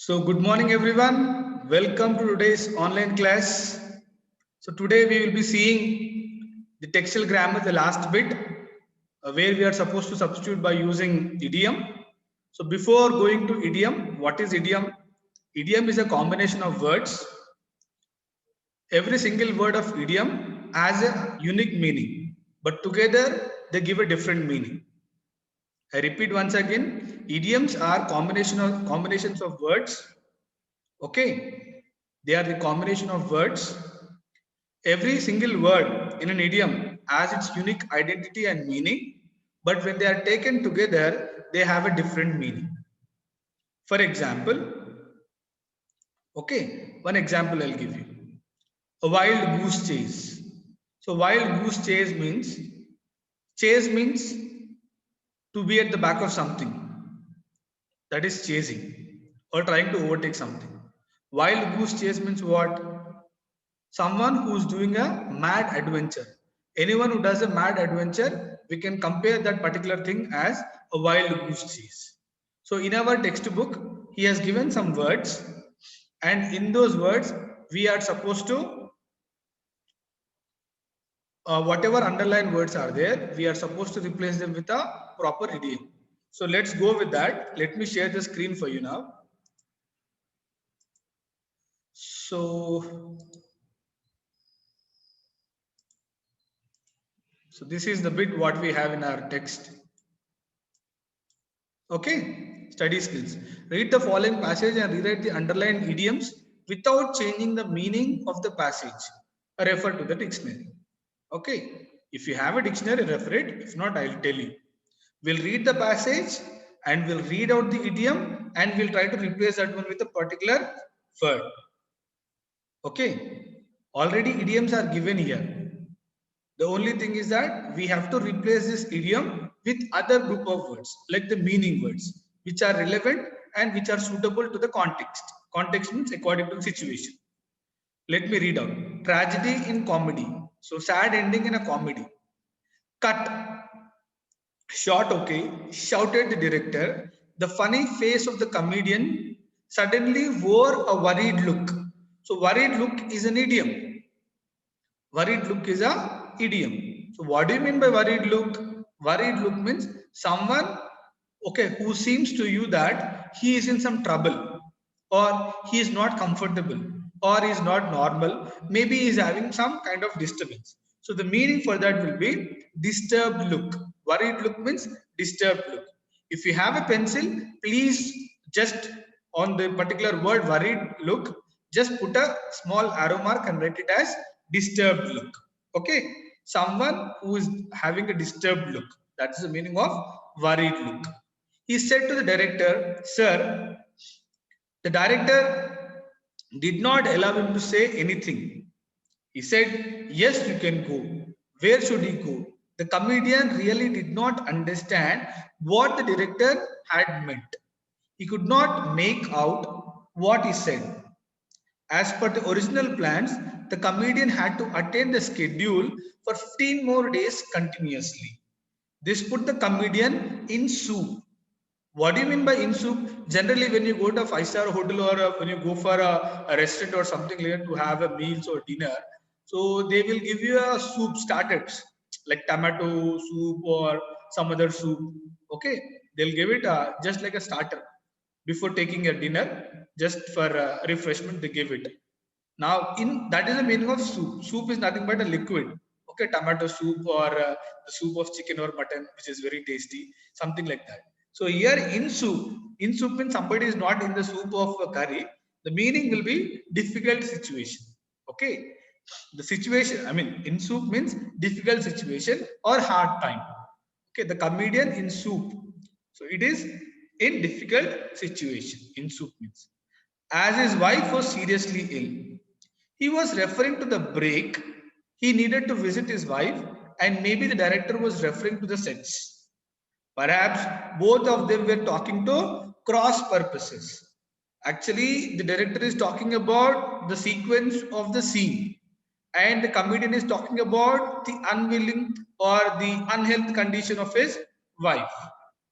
So good morning everyone. Welcome to today's online class. So today we will be seeing the textual grammar, the last bit, where we are supposed to substitute by using idiom. So before going to idiom, what is idiom? Idiom is a combination of words. Every single word of idiom has a unique meaning, but together they give a different meaning. I repeat once again, idioms are combinations of words. Okay, they are the combination of words. Every single word in an idiom has its unique identity and meaning, but when they are taken together, they have a different meaning. For example, okay, one example I'll give you. A wild goose chase. So wild goose chase means to be at the back of something, that is chasing or trying to overtake something. Wild goose chase means what? Someone who's doing a mad adventure. Anyone who does a mad adventure, we can compare that particular thing as a wild goose chase. So in our textbook, he has given some words, and in those words, we are supposed to, whatever underlined words are there, we are supposed to replace them with a proper idiom. So let's go with that. Let me share the screen for you now. So this is the bit what we have in our text. Okay, study skills. Read the following passage and rewrite the underlined idioms without changing the meaning of the passage. Refer to the dictionary. Okay, if you have a dictionary, refer it. If not, I'll tell you. We'll read the passage and we'll read out the idiom and we'll try to replace that one with a particular word. Okay, already idioms are given here. The only thing is that we have to replace this idiom with other group of words, like the meaning words, which are relevant and which are suitable to the context. Context means according to the situation. Let me read out. Tragedy in comedy. So sad ending in a comedy. Cut. Shot okay, shouted the director. The funny face of the comedian suddenly wore a worried look. So worried look is an idiom. Worried look is a idiom. So what do you mean by worried look? Worried look means someone, okay, who seems to you that he is in some trouble, or he is not comfortable, or is not normal. Maybe he is having some kind of disturbance. So the meaning for that will be disturbed look. Worried look means disturbed look. If you have a pencil, please just on the particular word worried look, just put a small arrow mark and write it as disturbed look. Okay, someone who is having a disturbed look. That's the meaning of worried look. He said to the director, "Sir," the director did not allow him to say anything. He said, "Yes, you can go." Where should he go? The comedian really did not understand what the director had meant. He could not make out what he said. As per the original plans, the comedian had to attend the schedule for 15 more days continuously. This put the comedian in soup. What do you mean by in soup? Generally, when you go to a five-star hotel or when you go for a restaurant or something like that to have a meals or dinner, so they will give you a soup starters like tomato soup or some other soup. Okay, they'll give it just like a starter before taking a dinner, just for refreshment. They give it. Now, in that is the meaning of soup. Soup is nothing but a liquid. Okay, tomato soup or the soup of chicken or mutton, which is very tasty, something like that. So here in soup means somebody is not in the soup of a curry. The meaning will be difficult situation. Okay, the situation. I mean, in soup means difficult situation or hard time. Okay, the comedian in soup. So it is in difficult situation. In soup means as his wife was seriously ill. He was referring to the break he needed to visit his wife, and maybe the director was referring to the sets. Perhaps both of them were talking to cross purposes. Actually, the director is talking about the sequence of the scene, and the comedian is talking about the unwilling or the unhealth condition of his wife.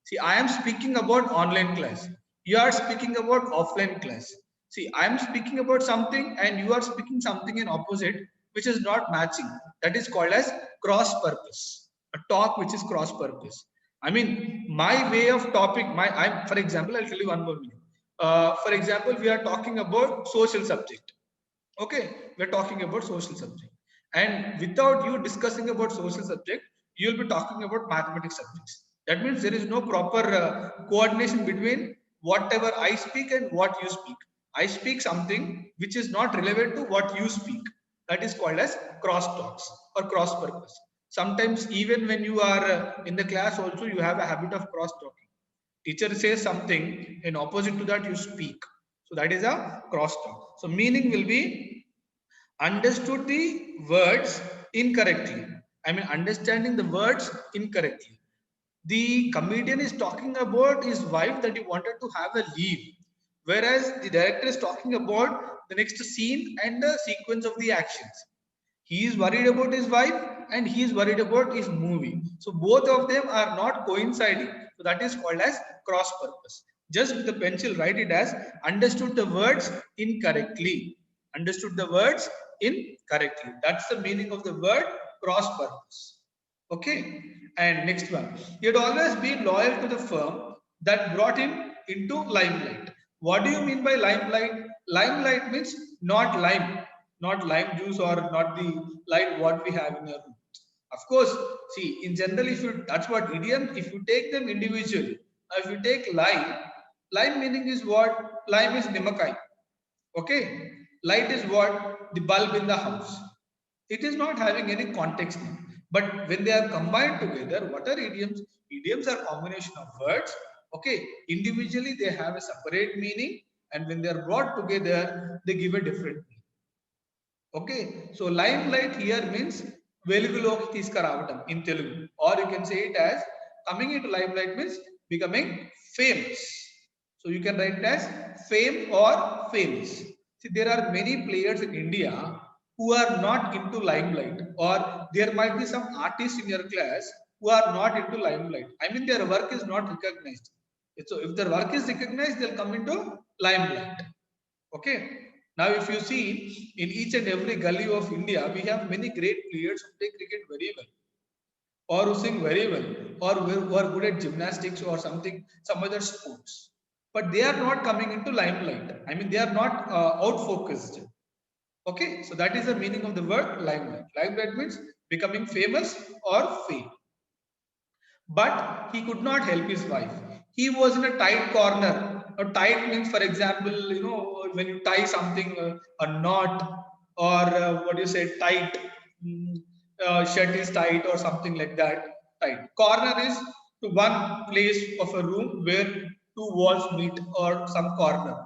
See, I am speaking about online class. You are speaking about offline class. See, I am speaking about something and you are speaking something in opposite, which is not matching. That is called as cross purpose. A talk which is cross purpose. I mean, my way of topic, for example, I'll tell you one more minute. For example, we are talking about social subject. Okay, we're talking about social subject, and without you discussing about social subject, you'll be talking about mathematics subjects. That means there is no proper coordination between whatever I speak and what you speak. I speak something which is not relevant to what you speak. That is called as cross talks or cross purpose. Sometimes even when you are in the class also, you have a habit of cross talking. Teacher says something, in opposite to that you speak. So that is a cross talk. So meaning will be understood the words incorrectly. I mean, understanding the words incorrectly. The comedian is talking about his wife that he wanted to have a leave, whereas the director is talking about the next scene and the sequence of the actions. He is worried about his wife and he is worried about his movie. So both of them are not coinciding. So that is called as cross purpose. Just with the pencil, write it as understood the words incorrectly. Understood the words incorrectly. That's the meaning of the word cross purpose. Okay. And next one. He had always been loyal to the firm that brought him into limelight. What do you mean by limelight? Limelight means not lime, not lime juice or not the light what we have in our room. Of course, see, in general, if you that's what idiom, if you take them individually, if you take lime, lime meaning is what? Lime is nimakai. Okay, light is what? The bulb in the house. It is not having any context now. But when they are combined together, what are idioms? Idioms are combination of words. Okay, individually they have a separate meaning, and when they are brought together, they give a different meaning. Okay, so limelight here means వెలుగులోకి తీసుకురావటం in Telugu, or you can say it as coming into limelight means becoming famous. So you can write it as fame or famous. See, there are many players in India who are not into limelight, or there might be some artists in your class who are not into limelight. I mean, their work is not recognized. So if their work is recognized, they'll come into limelight. Okay. Now, if you see in each and every gully of India, we have many great players who play cricket very well, or who sing very well, or who are good at gymnastics or something, some other sports. But they are not coming into limelight. I mean, they are not out focused. Okay, so that is the meaning of the word limelight. Limelight means becoming famous or fame. But he could not help his wife. He was in a tight corner. A tight means, for example, when you tie something, a knot, or what do you say, tight, shirt is tight or something like that. Tight. Corner is to one place of a room where two walls meet, or some corner.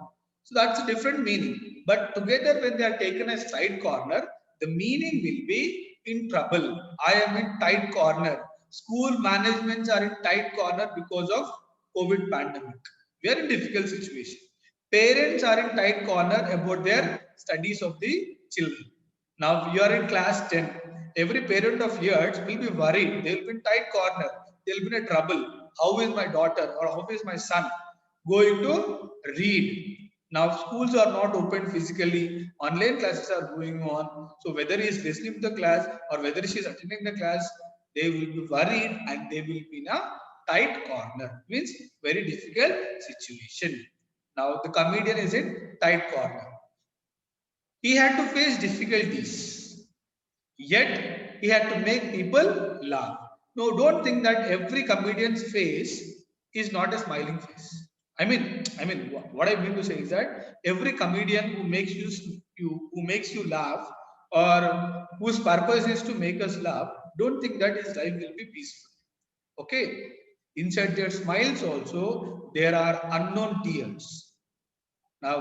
So that's a different meaning. But together, when they are taken as tight corner, the meaning will be in trouble. I am in tight corner. School managements are in tight corner because of COVID pandemic. We are in difficult situation. Parents are in tight corner about their studies of the children. Now you are in class 10. Every parent of yours will be worried. They will be in tight corner. They will be in trouble. How is my daughter or how is my son going to read? Now schools are not open physically. Online classes are going on. So whether he is listening to the class or whether she is attending the class, they will be worried and they will be in a tight corner. Means very difficult situation. Now the comedian is in tight corner. He had to face difficulties, yet he had to make people laugh. No, don't think that every comedian's face is not a smiling face. What I mean to say is that every comedian who makes you laugh, or whose purpose is to make us laugh, don't think that his life will be peaceful. Okay, inside their smiles also there are unknown tears. Now,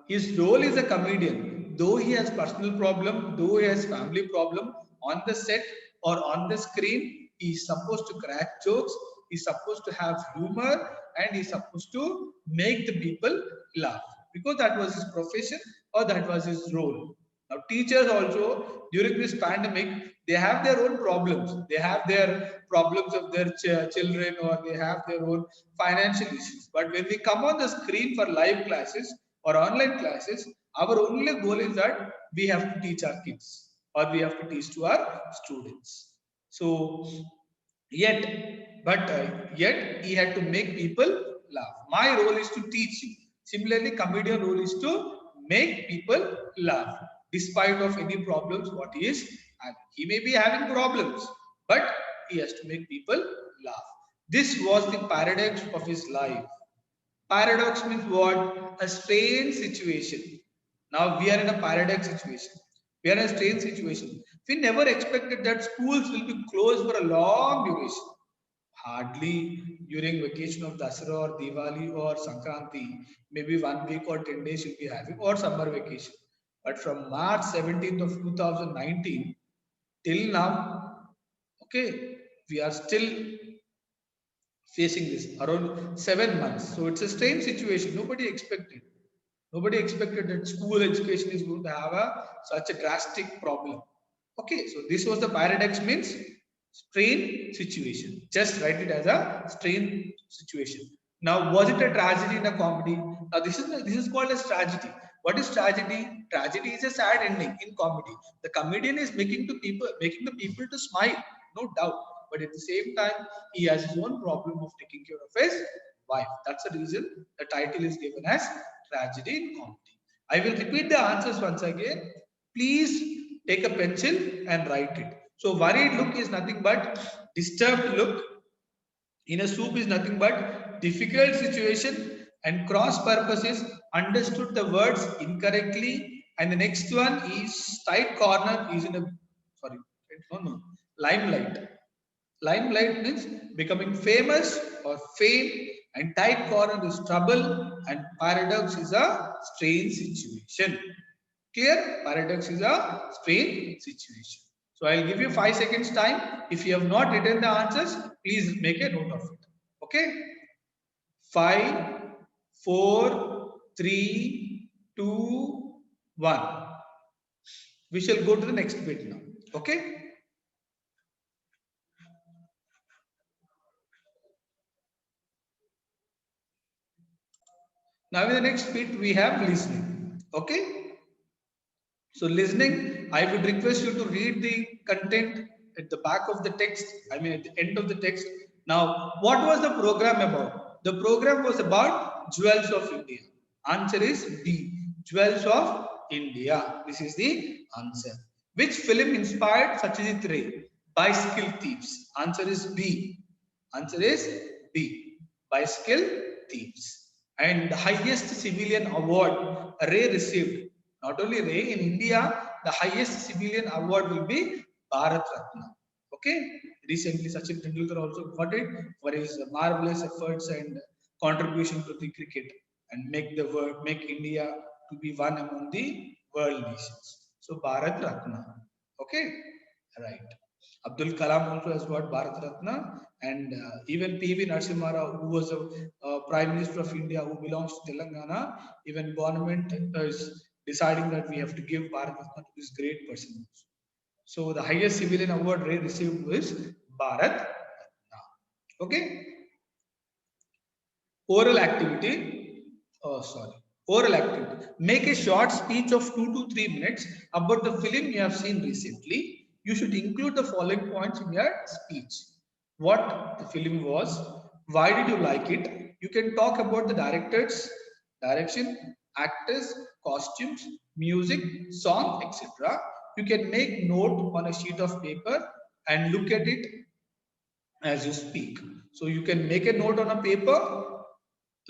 his role is a comedian. Though he has personal problem, though he has family problem, on the set or on the screen, he is supposed to crack jokes, he is supposed to have humor, and he is supposed to make the people laugh. Because that was his profession or that was his role. Now, teachers also during this pandemic, they have their own problems. They have their problems of their children, or they have their own financial issues. But when we come on the screen for live classes or online classes, our only goal is that we have to teach our kids, or we have to teach to our students. So, yet he had to make people laugh. My role is to teach you. Similarly, comedian role is to make people laugh, despite of any problems what he is having. He may be having problems, but he has to make people laugh. This was the paradox of his life. Paradox means what? A strange situation. Now we are in a paradox situation. We are in a strange situation. We never expected that schools will be closed for a long duration. Hardly during vacation of Dasara or Diwali or Sankranti, maybe 1 week or 10 days you'll be having, or summer vacation. But from March 17th of 2019 till now, okay, we are still facing this around 7 months. So it's a strange situation. Nobody expected. Nobody expected that school education is going to have such a drastic problem. Okay, so this was the paradox means strain situation. Just write it as a strain situation. Now, was it a tragedy in a comedy? Now, this is called as tragedy. What is tragedy? Tragedy is a sad ending in comedy. The comedian is making the people to smile, no doubt. But at the same time, he has his own problem of taking care of his wife. That's the reason the title is given as tragedy in comedy. I will repeat the answers once again. Please take a pencil and write it. So worried look is nothing but disturbed look. In a soup is nothing but difficult situation, and cross purposes understood the words incorrectly. And the next one is tight corner is in a sorry no limelight. Limelight means becoming famous or fame, and tight corner is trouble, and paradox is a strange situation. Clear? Paradox is a strange situation. So I'll give you 5 seconds time. If you have not written the answers, please make a note of it. Okay? 5, 4, 3, 2, 1. We shall go to the next bit now. Okay? Now in the next bit, we have listening. Okay? So listening, I would request you to read the content at the back of the text, I mean at the end of the text. Now, what was the program about? The program was about Jewels of India. Answer is B, Jewels of India. This is the answer. Which film inspired Satyajit Ray? Bicycle Thieves. Answer is B. Answer is B, Bicycle Thieves. And the highest civilian award Ray received, not only Ray, in India, the highest civilian award will be Bharat Ratna. Okay, recently Sachin Tendulkar also got it for his marvelous efforts and contribution to the cricket, and make India to be one among the world nations. So Bharat Ratna. Okay, right. Abdul Kalam also has got Bharat Ratna, and even P.V. Narasimha Rao, who was a Prime Minister of India, who belongs to Telangana, even government is deciding that we have to give Bharat Ratna to this great person. So the highest civilian award Ray received was Bharat Ratna. Okay, oral activity. Oh, sorry. Oral activity. Make a short speech of 2 to 3 minutes about the film you have seen recently. You should include the following points in your speech. What the film was, why did you like it? You can talk about the directors, direction, actors, costumes, music, song, etc. You can make note on a sheet of paper and look at it as you speak. So you can make a note on a paper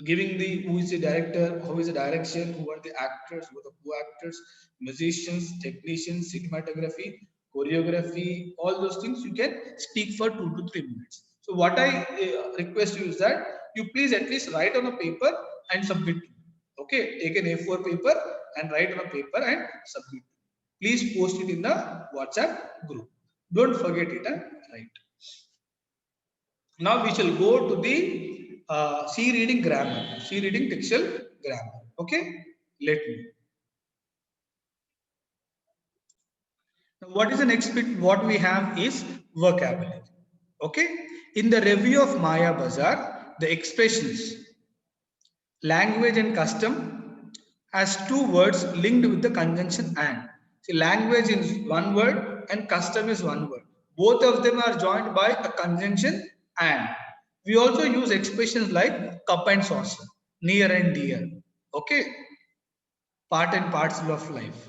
giving the who is the director, how is the direction, who are the actors, who are the co-actors, musicians, technicians, cinematography, choreography, all those things you can speak for 2 to 3 minutes. So what I request you is that you please at least write on a paper and submit. Okay, take an A4 paper and write on a paper and submit. Please post it in the WhatsApp group. Don't forget it, huh? Right. Now we shall go to the C reading grammar, C reading textual grammar. Okay, let me. What is the next bit? What we have is vocabulary. Okay. In the review of Maya Bazaar, the expressions language and custom has two words linked with the conjunction and. See, language is one word and custom is one word. Both of them are joined by a conjunction and. We also use expressions like cup and saucer, near and dear. Okay, part and parcel of life.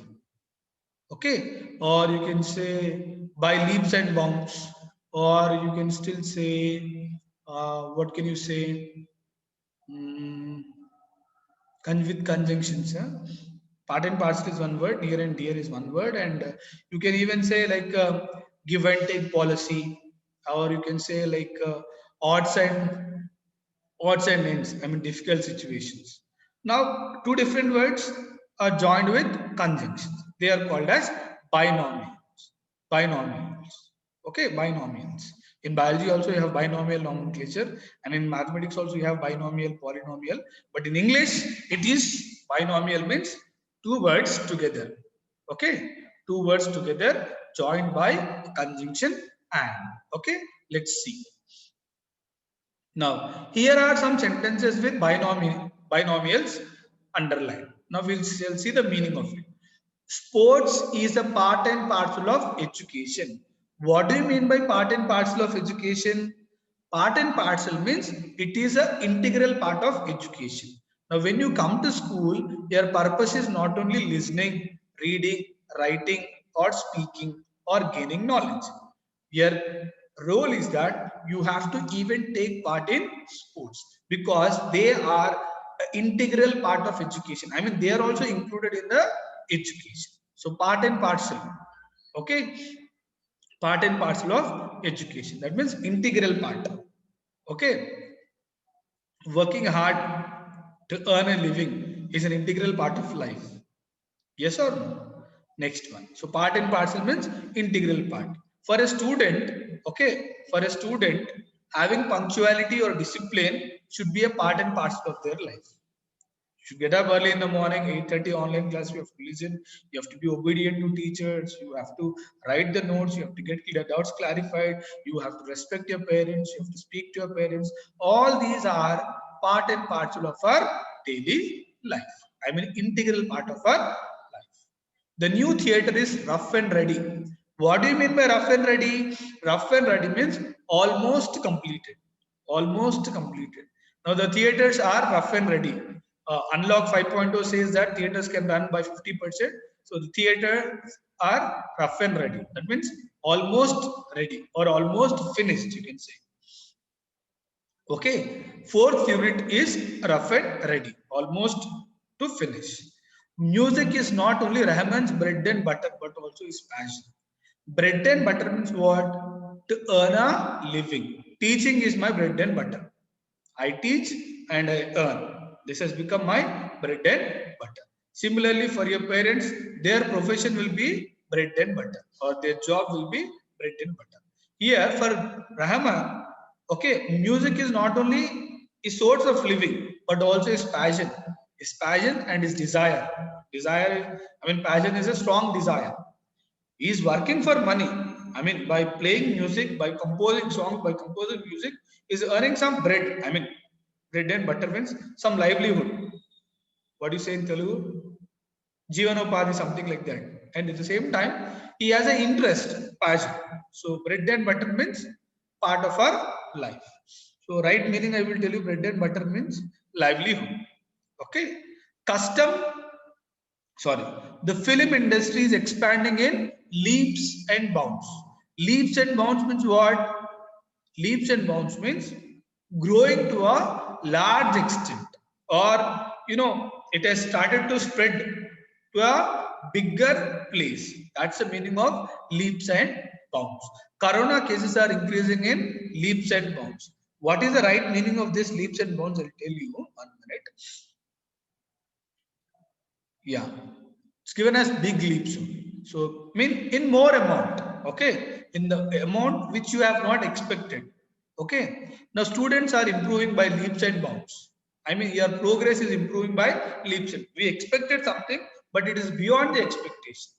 Okay, or you can say by leaps and bounds, or you can still say, what can you say? Mm, with conjunctions. Part and parcel is one word, near and dear is one word, and you can even say like give and take policy, or you can say like odds and odds and ends. I mean difficult situations. Now two different words are joined with conjunctions. They are called as binomials. Binomials. Okay, binomials. In biology also you have binomial nomenclature, and in mathematics also you have binomial, polynomial. But in English it is binomial means two words together. Okay, two words together joined by conjunction and. Okay, let's see. Now, here are some sentences with binomials underlined. Now, shall see the meaning of it. Sports is a part and parcel of education. What do you mean by part and parcel of education? Part and parcel means it is an integral part of education. Now, when you come to school, your purpose is not only listening, reading, writing, or speaking, or gaining knowledge. Your role is that you have to even take part in sports because they are an integral part of education. I mean, they are also included in the education. So, part and parcel. Okay, part and parcel of education. That means integral part. Okay, working hard to earn a living is an integral part of life. Yes or no? Next one. So part and parcel means integral part. For a student, okay, for a student, having punctuality or discipline should be a part and parcel of their life. You should get up early in the morning, 8:30 online class, you have to listen, you have to be obedient to teachers, you have to write the notes, you have to get the doubts clarified, you have to respect your parents, you have to speak to your parents. All these are part and parcel of our daily life. I mean, integral part of our life. The new theater is rough and ready. What do you mean by rough and ready? Rough and ready means almost completed. Almost completed. Now the theaters are rough and ready. Unlock 5.0 says that theaters can run by 50%. So the theaters are rough and ready. That means almost ready or almost finished, you can say. Okay, fourth unit is rough and ready, almost to finish. Music is not only Rahman's bread and butter, but also his passion. Bread and butter means what? To earn a living. Teaching is my bread and butter. I teach and I earn. This has become my bread and butter. Similarly, for your parents, their profession will be bread and butter, or their job will be bread and butter. Here, for Rahman, okay, music is not only a source of living, but also his passion. His passion and his desire. Desire, I mean, passion is a strong desire. He is working for money. I mean, by playing music, by composing songs, by composing music, is earning some bread. I mean, bread and butter means some livelihood. What do you say in Telugu? Jivanopadi, something like that. And at the same time, he has an interest, passion. So bread and butter means part of our life. So right meaning I will tell you bread and butter means livelihood. Okay. Custom, sorry, the film industry is expanding in leaps and bounds. Leaps and bounds means what? Leaps and bounds means growing to a large extent, or it has started to spread to a bigger place. That's the meaning of leaps and bounds. Corona cases are increasing in leaps and bounds. What is the right meaning of this leaps and bounds? I'll tell you 1 minute. Yeah, it's given as big leaps. So mean in more amount. Okay, in the amount which you have not expected. Okay, now students are improving by leaps and bounds. I mean your progress is improving by leaps and we expected something, but it is beyond the expectation.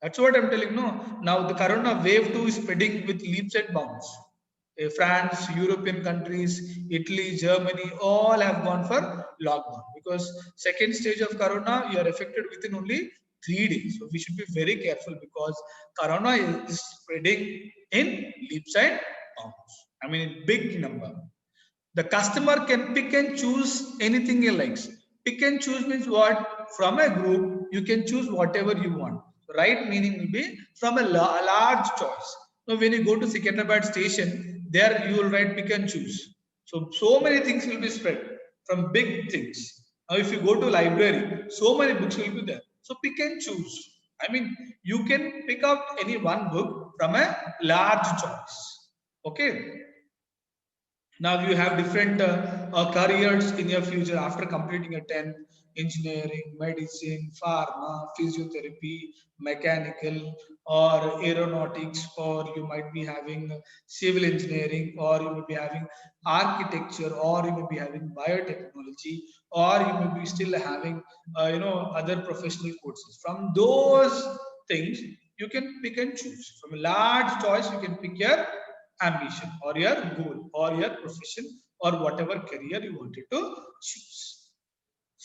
That's what I'm telling. No, now the corona wave 2 is spreading with leaps and bounds. France, European countries, Italy, Germany, all have gone for lockdown because second stage of corona, you are affected within only 3 days. So we should be very careful because corona is spreading in leaps and bounds. I mean, in big number. The customer can pick and choose anything he likes. Pick and choose means what? From a group, you can choose whatever you want. Right meaning will be from a large choice. Now, when you go to Secunderabad station, there you will write pick and choose. So many things will be spread from big things. Now, if you go to library, so many books will be there. So pick and choose. I mean, you can pick out any one book from a large choice. Okay. Now you have different careers in your future after completing a 10 engineering, medicine, pharma, physiotherapy, mechanical or aeronautics, or you might be having civil engineering, or you may be having architecture, or you may be having biotechnology, or you may be still having other professional courses. From those things you can pick and choose. From a large choice you can pick your ambition or your goal or your profession or whatever career you wanted to choose.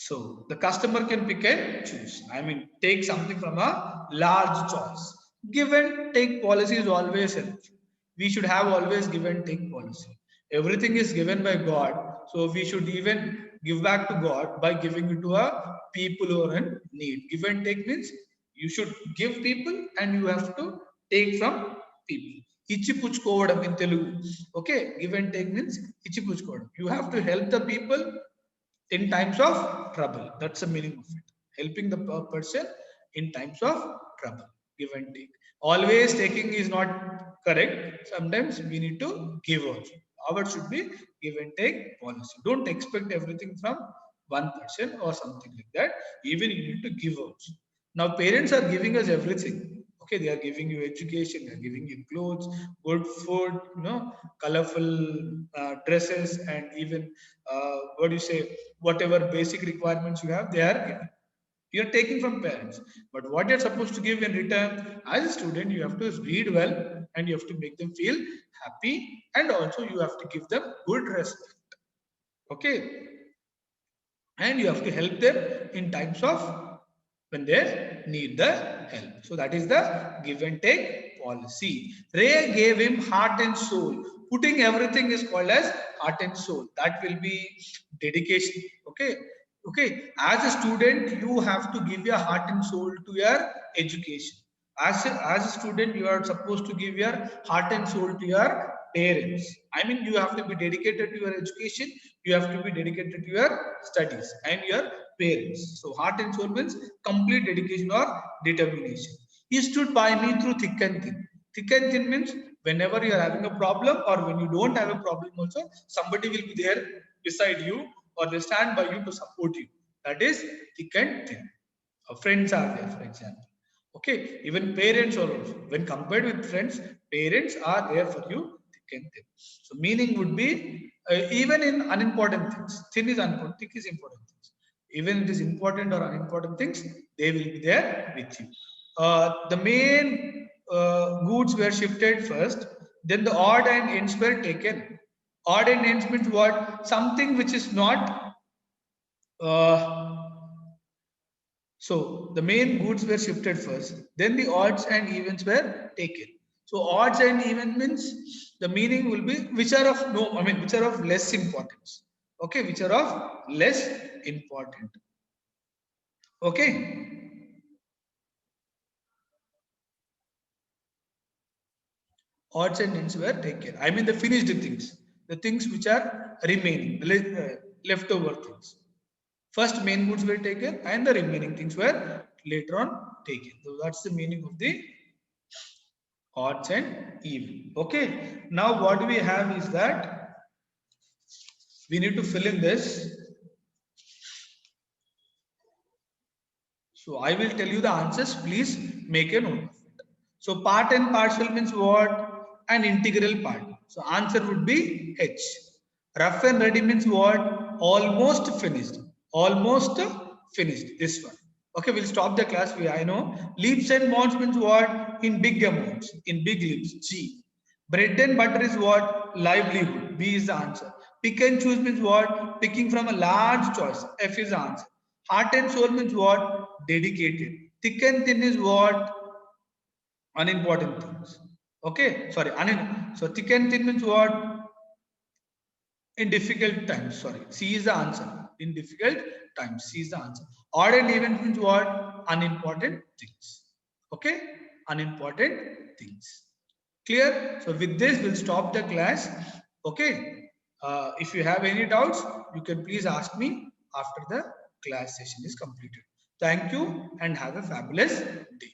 So the customer can pick and choose. I mean, take something from a large choice. Give and take policy is always helpful. We should have always give and take policy. Everything is given by God. So we should even give back to God by giving it to a people who are in need. Give and take means you should give people and you have to take from people. ఇచ్చి పుచ్చుకోవడం in Telugu. Okay, give and take means ఇచ్చి పుచ్చుకోవడం. You have to help the people in times of trouble. That's the meaning of it. Helping the person in times of trouble. Give and take. Always taking is not correct. Sometimes we need to give also. Ours should be give and take policy. Don't expect everything from one person or something like that. Even you need to give also. Now parents are giving us everything. Okay, they are giving you education, they are giving you clothes, good food, colorful dresses, and even what do you say, whatever basic requirements you have, they are giving. You're taking from parents. But what you're supposed to give in return, as a student, you have to read well and you have to make them feel happy, and also you have to give them good respect. Okay, and you have to help them in times of when they need the help. So that is the give and take policy. Ray gave him heart and soul. Putting everything is called as heart and soul. That will be dedication. Okay. Okay. As a student, you have to give your heart and soul to your education. As a student, you are supposed to give your heart and soul to your parents. I mean, you have to be dedicated to your education, you have to be dedicated to your studies and your parents. So, heart and soul means complete dedication or determination. He stood by me through thick and thin. Thick and thin means whenever you are having a problem or when you don't have a problem, also somebody will be there beside you or they stand by you to support you. That is thick and thin. Friends are there, for example. Okay, even parents are also. When compared with friends, parents are there for you thick and thin. So meaning would be even in unimportant things. Thin is unimportant, thick is important things. Even it is important or unimportant things, they will be there with you. The main goods were shifted first, then the odd and ends were taken. Odd and ends means what? Something which is not uh, so the main goods were shifted first, then the odds and evens were taken. So odds and even means the meaning will be which are of which are of less importance. Okay, which are of less important. Okay. Odds and ends were taken. I mean the finished the things which are remaining, the leftover things. First main goods were taken and the remaining things were later on taken. So that's the meaning of the odds and even. Okay. Now what we have is that we need to fill in this. So I will tell you the answers. Please make a note of it. So part and partial means what? An integral part. So answer would be H. Rough and ready means what? Almost finished. Almost finished. This one. Okay, we'll stop the class. I know. Leaps and bounds means what? In big amounts, in big leaps. G. Bread and butter is what? Livelihood. B is the answer. Pick and choose means what? Picking from a large choice. F is the answer. Heart and soul means what? Dedicated. Thick and thin is what? Unimportant things. Okay, sorry. So thick and thin means what? In difficult times. Sorry, C is the answer. In difficult times, C is the answer. Odd and even means what? Unimportant things. Okay, unimportant things. Clear? So with this, we'll stop the class. Okay. If you have any doubts, you can please ask me after the class session is completed. Thank you and have a fabulous day.